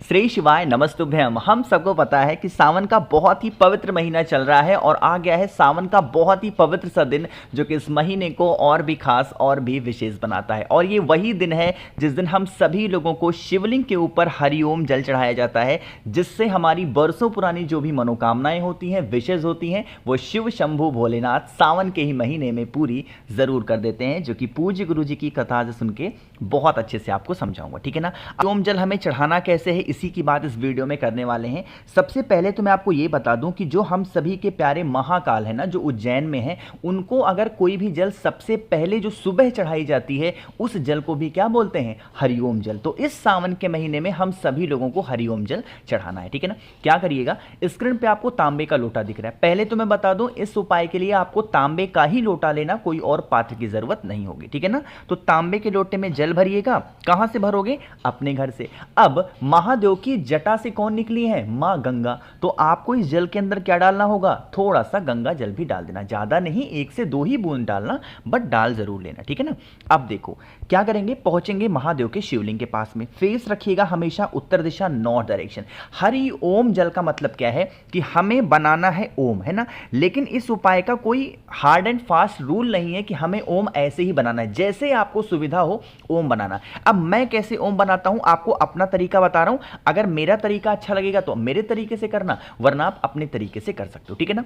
श्री शिवाय नमस्तुभ्यम। हम सबको पता है कि सावन का बहुत ही पवित्र महीना चल रहा है और आ गया है सावन का बहुत ही पवित्र सा दिन, जो कि इस महीने को और भी खास और भी विशेष बनाता है। और ये वही दिन है जिस दिन हम सभी लोगों को शिवलिंग के ऊपर हरिओम जल चढ़ाया जाता है, जिससे हमारी बरसों पुरानी जो भी मनोकामनाएं होती हैं, विशेष होती हैं, वो शिव शंभु भोलेनाथ सावन के ही महीने में पूरी जरूर कर देते हैं, जो कि पूज्य गुरु जी की कथा से सुन के बहुत अच्छे से आपको समझाऊंगा, ठीक है ना। हरिओम जल हमें चढ़ाना कैसे है, इसी की बात इस वीडियो में करने वाले हैं। सबसे पहले तो मैं आपको ये बता दूं कि जो हम सभी के प्यारे महाकाल है ना, जो उज्जैन में है, उनको अगर कोई भी जल सबसे पहले जो सुबह चढ़ाई जाती है, उस जल को भी क्या बोलते हैं, हरिओम जल। तो इस सावन के महीने में हम सभी लोगों को हरिओम जल चढ़ाना है, ठीक है ना। क्या करिएगा, स्क्रीन पे आपको तांबे का लोटा दिख रहा है। पहले तो मैं बता दूं, इस उपाय के लिए आपको तांबे का ही लोटा लेना, कोई और पात्र की जरूरत नहीं होगी, ठीक है ना। तो तांबे के लोटे में जल भरिएगा। कहां से भरोगे, अपने घर से। अब महादेव की जटा से कौन निकली है, मां गंगा। तो आपको इस जल के अंदर क्या डालना होगा, थोड़ा सा गंगा जल भी डाल देना, ज्यादा नहीं, 1 से 2 ही बूंद डालना, बट डाल जरूर लेना, ठीक है ना। अब देखो क्या करेंगे, पहुंचेंगे महादेव के शिवलिंग के पास में। फेस रखिएगा हमेशा उत्तर दिशा, नॉर्थ डायरेक्शन। हरि ओम जल का मतलब क्या है कि हमें बनाना है ओम, है ना। लेकिन इस उपाय का कोई हार्ड एंड फास्ट रूल नहीं है कि हमें ओम ऐसे ही बनाना है, जैसे आपको सुविधा हो ओम बनाना। अब मैं कैसे ओम बनाता हूं, आपको अपना तरीका बता रहा हूं। अगर मेरा तरीका अच्छा लगेगा तो मेरे तरीके से करना, वरना आप अपने तरीके से कर सकते हो, ठीक है ना।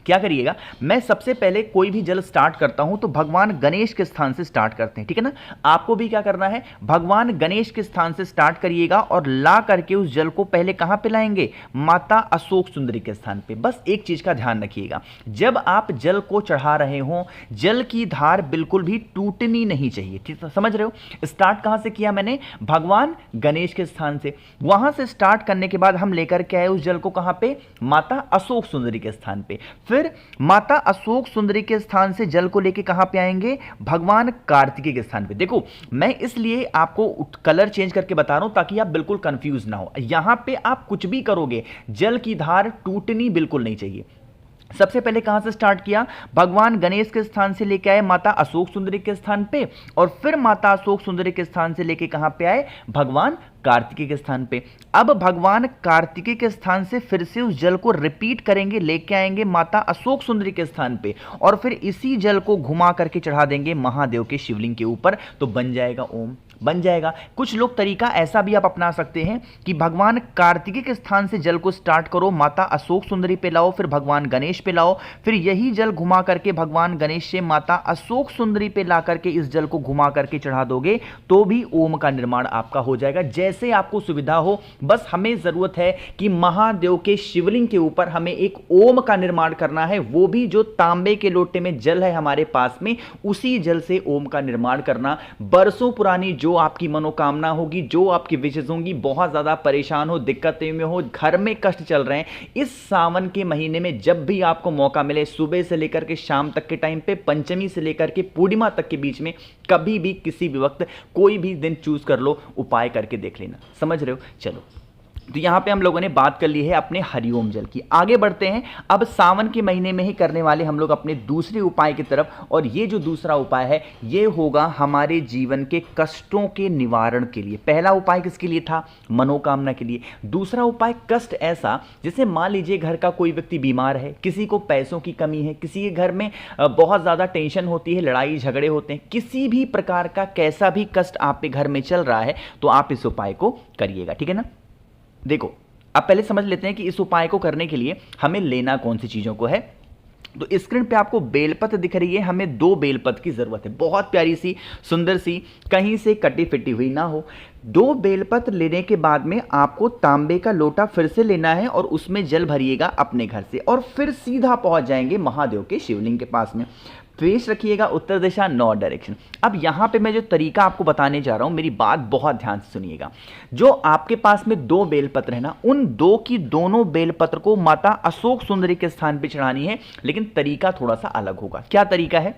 क्या करिएगा, मैं सबसे पहले कोई भी जल स्टार्ट करता हूं तो भगवान गणेश के स्थान से स्टार्ट करते हैं, ठीक है ना। आपको भी क्या करना है, भगवान गणेश के स्थान से स्टार्ट करिएगा और ला करके उस जल को पहले कहां पे लाएंगे, माता अशोक सुंदरी के स्थान पे। बस एक चीज का ध्यान रखिएगा, जब आप जल को चढ़ा रहे हो, जल की धार बिल्कुल भी टूटनी नहीं चाहिए, ठीक है, समझ रहे हो। स्टार्ट कहां से किया मैंने, भगवान गणेश के स्थान से। वहां से स्टार्ट करने के बाद हम लेकर के आए उस जल को कहां पे, माता अशोक सुंदरी के स्थान पे। फिर माता अशोक सुंदरी के स्थान से जल को लेके कहां पे आएंगे, भगवान कार्तिकेय के स्थान पे। देखो मैं इसलिए आपको कलर चेंज करके बता रहा हूं ताकि आप बिल्कुल कंफ्यूज ना हो। यहां पे आप कुछ भी करोगे, जल की धार टूटनी बिल्कुल नहीं चाहिए। सबसे पहले कहां से स्टार्ट किया, भगवान गणेश के स्थान से लेके आए माता अशोक सुंदरी के स्थान पे, और फिर माता अशोक सुंदरी के स्थान से लेके कहां पे आए, भगवान कार्तिकेय के स्थान पे। अब भगवान कार्तिकेय के स्थान से फिर से उस जल को रिपीट करेंगे, लेके आएंगे माता अशोक सुंदरी के स्थान पे, और फिर इसी जल को घुमा करके चढ़ा देंगे महादेव के शिवलिंग के ऊपर। तो बन जाएगा ओम, बन जाएगा। कुछ लोग तरीका ऐसा भी आप अपना सकते हैं कि भगवान कार्तिकेय के स्थान से जल को स्टार्ट करो, माता अशोक सुंदरी पे लाओ, फिर भगवान गणेश पे लाओ, फिर यही जल घुमा करके भगवान गणेश से माता अशोक सुंदरी पे ला करके इस जल को घुमा करके चढ़ा दोगे, तो भी ओम का निर्माण आपका हो जाएगा, जैसे आपको सुविधा हो। बस हमें जरूरत है कि महादेव के शिवलिंग के ऊपर हमें एक ओम का निर्माण करना है, वो भी जो तांबे के लोटे में जल है हमारे पास में, उसी जल से ओम का निर्माण करना। बरसों पुरानी जो आपकी मनोकामना होगी, जो आपकी विशेष होंगी, बहुत ज्यादा परेशान हो, दिक्कतें में हो, घर में कष्ट चल रहे हैं, इस सावन के महीने में जब भी आपको मौका मिले, सुबह से लेकर के शाम तक के टाइम पे, पंचमी से लेकर के पूर्णिमा तक के बीच में, कभी भी किसी भी वक्त कोई भी दिन चूज कर लो, उपाय करके देख लेना, समझ रहे हो। चलो, तो यहां पे हम लोगों ने बात कर ली है अपने हरिओम जल की। आगे बढ़ते हैं, अब सावन के महीने में ही करने वाले हम लोग अपने दूसरे उपाय की तरफ। और ये जो दूसरा उपाय है, ये होगा हमारे जीवन के कष्टों के निवारण के लिए। पहला उपाय किसके लिए था, मनोकामना के लिए। दूसरा उपाय कष्ट ऐसा, जैसे मान लीजिए घर का कोई व्यक्ति बीमार है, किसी को पैसों की कमी है, किसी के घर में बहुत ज्यादा टेंशन होती है, लड़ाई झगड़े होते हैं, किसी भी प्रकार का कैसा भी कष्ट आप पे घर में चल रहा है, तो आप इस उपाय को करिएगा, ठीक है ना। देखो अब पहले समझ लेते हैं कि इस उपाय को करने के लिए हमें लेना कौन सी चीजों को है। तो स्क्रीन पे आपको बेलपत्र दिख रही है, हमें 2 बेलपत्र की जरूरत है, बहुत प्यारी सी, सुंदर सी, कहीं से कटी फिटी हुई ना हो। 2 बेलपत्र लेने के बाद में आपको तांबे का लोटा फिर से लेना है और उसमें जल भरिएगा अपने घर से, और फिर सीधा पहुंच जाएंगे महादेव के शिवलिंग के पास में। फेस रखिएगा उत्तर दिशा, नॉर्थ डायरेक्शन। अब यहां पे मैं जो तरीका आपको बताने जा रहा हूं, मेरी बात बहुत ध्यान से सुनिएगा। जो आपके पास में 2 बेलपत्र है ना, उन 2 की दोनों बेलपत्र को माता अशोक सुंदरी के स्थान पे चढ़ानी है, लेकिन तरीका थोड़ा सा अलग होगा। क्या तरीका है,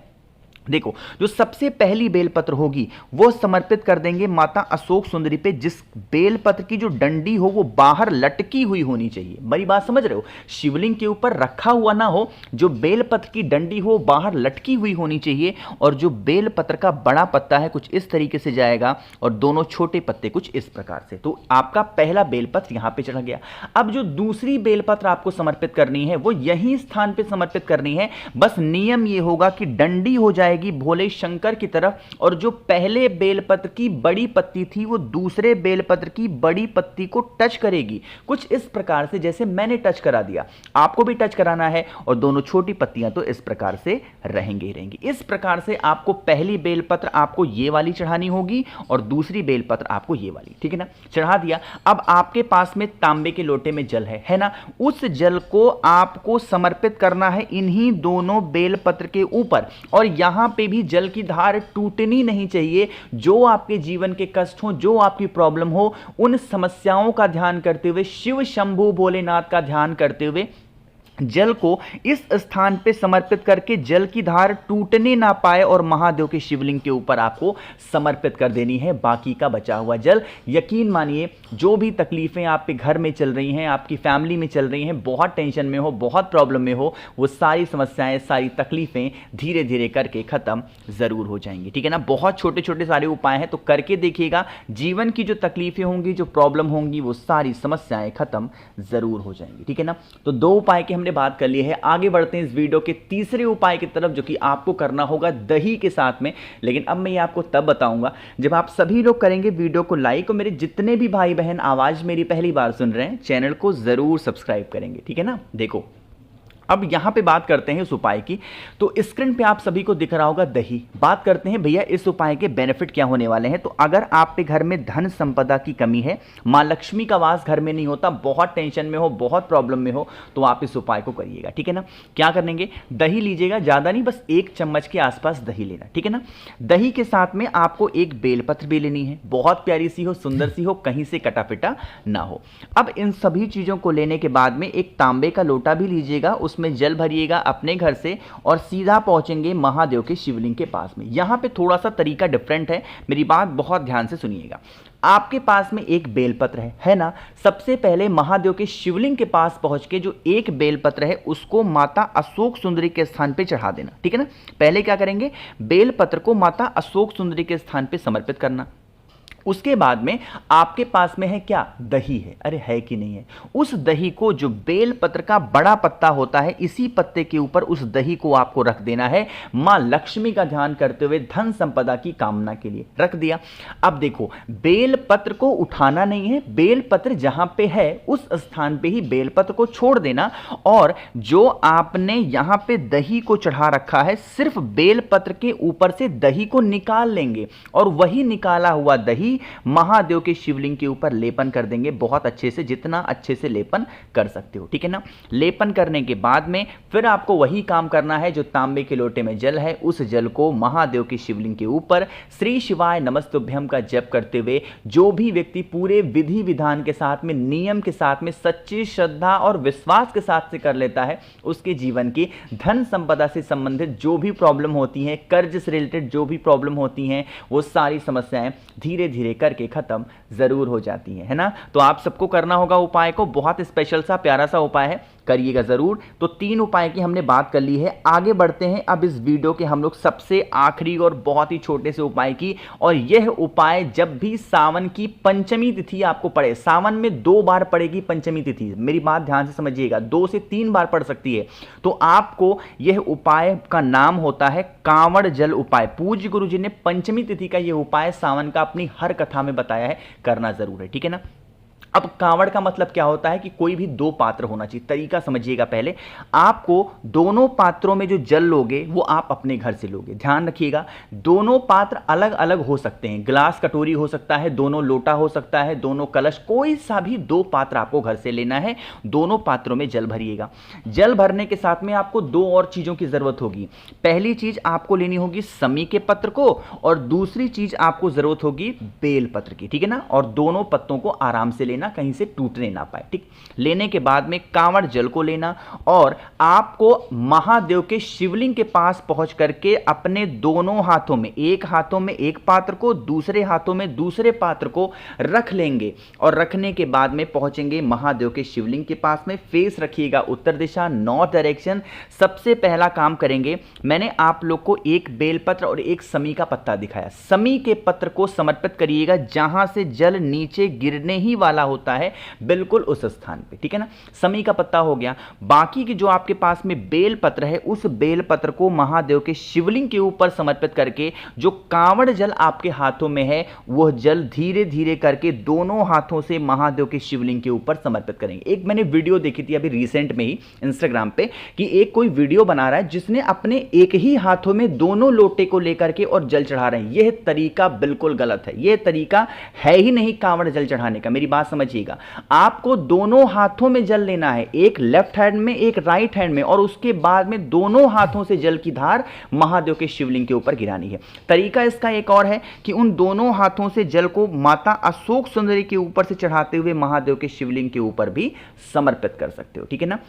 देखो, जो सबसे पहली बेलपत्र होगी वो समर्पित कर देंगे माता अशोक सुंदरी पे, जिस बेलपत्र की जो डंडी हो वो बाहर लटकी हुई होनी चाहिए। मेरी बात समझ रहे हो? शिवलिंग के ऊपर रखा हुआ ना हो, जो बेलपत्र की डंडी हो बाहर लटकी हुई होनी चाहिए। और जो बेलपत्र का बड़ा पत्ता है कुछ इस तरीके से जाएगा और दोनों छोटे पत्ते कुछ इस प्रकार से। तो आपका पहला बेलपत्र यहां पे चढ़ गया। अब जो दूसरी बेलपत्र आपको समर्पित करनी है वो यही स्थान पे समर्पित करनी है। बस नियम ये होगा कि डंडी हो जाए भोले शंकर की तरफ, और जो पहले बेलपत्र की बड़ी पत्ती थी वो दूसरे बेलपत्र की बड़ी पत्ती को टच करेगी, कुछ इस प्रकार से जैसे मैंने टच करा दिया। आपको भी टच कराना है और दोनों छोटी पत्तियां तो इस प्रकार से रहेंगी। इस प्रकार से आपको पहली बेलपत्र आपको ये वाली चढ़ानी होगी और दूसरी बेलपत्र आपको ये वाली, ठीक है ना। चढ़ा दिया। अब आपके पास में तांबे के लोटे में जल है ना, उस जल को आपको समर्पित करना है इन्हीं दोनों बेलपत्र के ऊपर। और यहां पे भी जल की धार टूटनी नहीं चाहिए। जो आपके जीवन के कष्ट हो, जो आपकी प्रॉब्लम हो, उन समस्याओं का ध्यान करते हुए, शिव शंभू भोलेनाथ का ध्यान करते हुए जल को इस स्थान पे समर्पित करके जल की धार टूटने ना पाए और महादेव के शिवलिंग के ऊपर आपको समर्पित कर देनी है बाकी का बचा हुआ जल। यकीन मानिए, जो भी तकलीफें आपके घर में चल रही हैं, आपकी फैमिली में चल रही हैं, बहुत टेंशन में हो, बहुत प्रॉब्लम में हो, वो सारी समस्याएं, सारी तकलीफें धीरे धीरे करके खत्म जरूर हो जाएंगी, ठीक है ना। बहुत छोटे छोटे सारे उपाय हैं, तो करके देखिएगा। जीवन की जो तकलीफें होंगी, जो प्रॉब्लम होंगी, वो सारी समस्याएं खत्म जरूर हो जाएंगी, ठीक है ना। तो दो उपाय के हमने बात कर ली है। आगे बढ़ते हैं इस वीडियो के तीसरे उपाय की तरफ, जो कि आपको करना होगा दही के साथ में। लेकिन अब मैं ये आपको तब बताऊंगा जब आप सभी लोग करेंगे वीडियो को लाइक, और मेरे जितने भी भाई बहन आवाज मेरी पहली बार सुन रहे हैं चैनल को जरूर सब्सक्राइब करेंगे, ठीक है ना। देखो, अब यहां पे बात करते हैं इस उपाय की। तो स्क्रीन पे आप सभी को दिख रहा होगा दही। बात करते हैं भैया इस उपाय के बेनिफिट क्या होने वाले हैं। तो अगर आप पे घर में धन संपदा की कमी है, मां लक्ष्मी का वास घर में नहीं होता, बहुत टेंशन में हो, बहुत प्रॉब्लम में हो, तो आप इस उपाय को करिएगा, ठीक है ना। क्या करेंगे, दही लीजिएगा, ज्यादा नहीं, बस 1 चम्मच के आसपास दही लेना, ठीक है ना। दही के साथ में आपको एक बेलपत्र भी लेनी है, बहुत प्यारी सी हो, सुंदर सी हो, कहीं से कटा पिटा ना हो। अब इन सभी चीजों को लेने के बाद में एक तांबे का लोटा भी लीजिएगा, उसमें जल भरिएगा अपने घर से और सीधा पहुंचेंगे महादेव के शिवलिंग के पास में। यहां पे थोड़ा सा तरीका डिफरेंट है, मेरी बात बहुत ध्यान से सुनिएगा। आपके पास में एक बेलपत्र है ना। सबसे पहले महादेव के शिवलिंग के पास पहुंच के जो एक बेलपत्र है उसको माता अशोक सुंदरी के स्थान पे चढ़ा देना, ठीक है ना। पहले क्या करेंगे, बेलपत्र को माता अशोक सुंदरी के स्थान पे समर्पित करना। उसके बाद में आपके पास में है क्या, दही है। अरे है कि नहीं है। उस दही को, जो बेल पत्र का बड़ा पत्ता होता है, इसी पत्ते के ऊपर उस दही को आपको रख देना है, मां लक्ष्मी का ध्यान करते हुए, धन संपदा की कामना के लिए रख दिया। अब देखो, बेल पत्र को उठाना नहीं है, बेल पत्र जहां पे है उस स्थान पे ही बेल पत्र को छोड़ देना। और जो आपने यहां पे दही को चढ़ा रखा है, सिर्फ बेल पत्र के ऊपर से दही को निकाल लेंगे और वही निकाला हुआ दही महादेव के शिवलिंग के ऊपर लेपन कर देंगे बहुत अच्छे से, जितना अच्छे से लेपन कर सकते हो, ठीक है ना। लेपन करने के बाद में फिर आपको वही काम करना है, जो तांबे के लोटे में जल है, उस जल को महादेव के शिवलिंग के ऊपर श्री शिवाय नमस्तुभ्यम का जप करते हुए, जो भी व्यक्ति पूरे विधि विधान के साथ में, नियम के साथ में, सच्ची श्रद्धा और विश्वास के साथ से कर लेता है, उसके जीवन की धन संपदा से संबंधित जो भी प्रॉब्लम होती है, कर्ज से रिलेटेड जो भी प्रॉब्लम होती हैं, वो सारी समस्याएं धीरे धीरे करके खत्म जरूर हो जाती है ना। तो आप सबको करना होगा उपाय को, बहुत स्पेशल सा प्यारा सा उपाय है, करिएगा जरूर। तो 3 उपाय की हमने बात कर ली है। आगे बढ़ते हैं अब इस वीडियो के हम लोग सबसे आखिरी और बहुत ही छोटे से उपाय की। और यह उपाय जब भी सावन की पंचमी तिथि आपको पड़े, सावन में 2 बार पड़ेगी पंचमी तिथि, मेरी बात ध्यान से समझिएगा, 2 से 3 बार पड़ सकती है। तो आपको यह उपाय का नाम होता है कांवड़ जल उपाय। पूज्य गुरु जी ने पंचमी तिथि का यह उपाय सावन का अपनी हर कथा में बताया है, करना जरूर है, ठीक है ना। अब कांवड़ का मतलब क्या होता है कि कोई भी 2 पात्र होना चाहिए। तरीका समझिएगा पहले, आपको दोनों पात्रों में जो जल लोगे वो आप अपने घर से लोगे। ध्यान रखिएगा, दोनों पात्र अलग अलग हो सकते हैं, गिलास कटोरी हो सकता है, दोनों लोटा हो सकता है, दोनों कलश, कोई सा भी 2 पात्र आपको घर से लेना है। दोनों पात्रों में जल भरिएगा। जल भरने के साथ में आपको 2 और चीजों की जरूरत होगी। पहली चीज आपको लेनी होगी समी के पत्र को, और दूसरी चीज आपको जरूरत होगी बेल पत्र की, ठीक है ना। और दोनों पत्तों को आराम से लेना, लेना, कहीं से टूटने ना पाए। ठीक, लेने के बाद में कांवड़ जल को लेना और आपको महादेव के शिवलिंग के पास पहुंच करके अपने दोनों हाथों में, एक हाथों में एक पात्र को, दूसरे हाथों में दूसरे पात्र को रख लेंगे और रखने के बाद में पहुंचेंगे महादेव के शिवलिंग के पास में। फेस रखिएगा उत्तर दिशा, नॉर्थ डायरेक्शन। सबसे पहला काम करेंगे, मैंने आप लोग को एक बेलपत्र और एक समी का पत्ता दिखाया। समी के पत्र को समर्पित करिएगा जहां से जल नीचे गिरने ही वाला होता है, बिल्कुल उस स्थान पे, ठीक है ना। समी का पत्ता हो गया। बाकी की जो आपके पास में बेल पत्र है, उस बेल पत्र को महादेव के शिवलिंग के ऊपर समर्पित करके जो कांवड़ जल आपके हाथों में है, वह जल धीरे धीरे करके दोनों हाथों से महादेव के शिवलिंग के ऊपर समर्पित करेंगे। एक मैंने वीडियो देखी थी अभी रिसेंट में ही इंस्टाग्राम पे कि एक कोई वीडियो बना रहा है जिसने अपने एक ही हाथों में दोनों लोटे को लेकर के और जल चढ़ा रहे हैं। यह तरीका बिल्कुल गलत है, यह तरीका है ही नहीं कांवड़ जल चढ़ाने का। मेरी बात समझिएगा, आपको दोनों हाथों में जल लेना है, एक लेफ्ट हैंड में एक राइट हैंड में, और उसके बाद में दोनों हाथों से जल की धार महादेव के शिवलिंग के ऊपर गिरानी है। तरीका इसका एक और है कि उन दोनों हाथों से जल को माता अशोक सुंदरी के ऊपर से चढ़ाते हुए महादेव के शिवलिंग के ऊपर भी समर्पित कर सकते हो, ठीक है ना।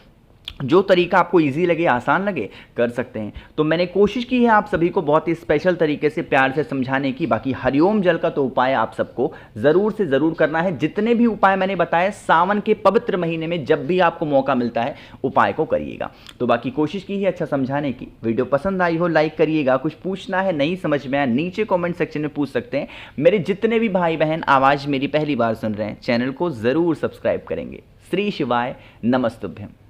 जो तरीका आपको इजी लगे, आसान लगे, कर सकते हैं। तो मैंने कोशिश की है आप सभी को बहुत ही स्पेशल तरीके से प्यार से समझाने की। बाकी हरिओम जल का तो उपाय आप सबको जरूर से जरूर करना है। जितने भी उपाय मैंने बताए सावन के पवित्र महीने में जब भी आपको मौका मिलता है उपाय को करिएगा। तो बाकी कोशिश की है अच्छा समझाने की। वीडियो पसंद आई हो लाइक करिएगा। कुछ पूछना है, नहीं समझ में आया, नीचे कॉमेंट सेक्शन में पूछ सकते हैं। मेरे जितने भी भाई बहन आवाज़ मेरी पहली बार सुन रहे हैं, चैनल को जरूर सब्सक्राइब करेंगे। श्री शिवाय नमस्तुभ्यम।